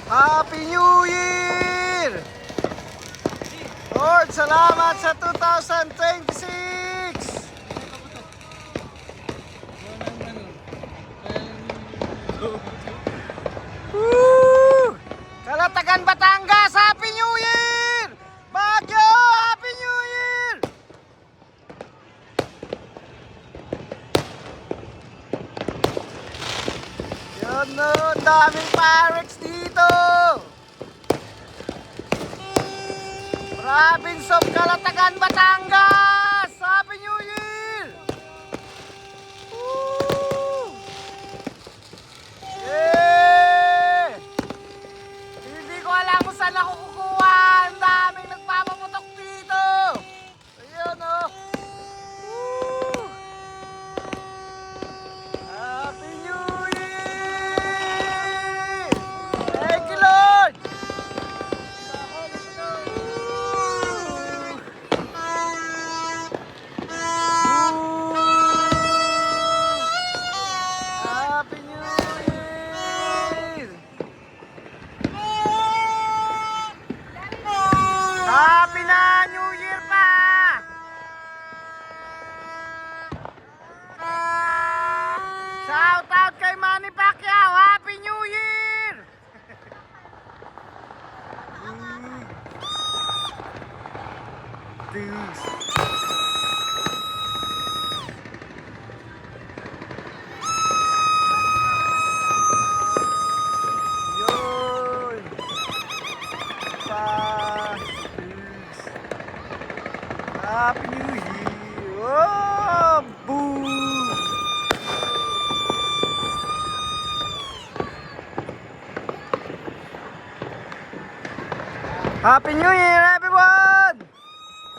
Happy New Year! Lord, salamat sa 2026! Woo! Kalatagan, Batangas, Happy New Year! Baguio, Happy New Year! Yun no, daming pirates dito! Province of Calatagan, Batangas! Happy New Year! Woo! Yeah! Hindi ko alam kung saan ako kukuha. Ang daming nagpapaputok dito. Ayun oh. Woo! Happy New Year! Thank you, Lord! Happy New Year! Happy na New Year pa! Shout out kay Manny Pacquiao! Happy New Year! Yun! Happy New Year! Oh, boom! Happy New Year, everyone!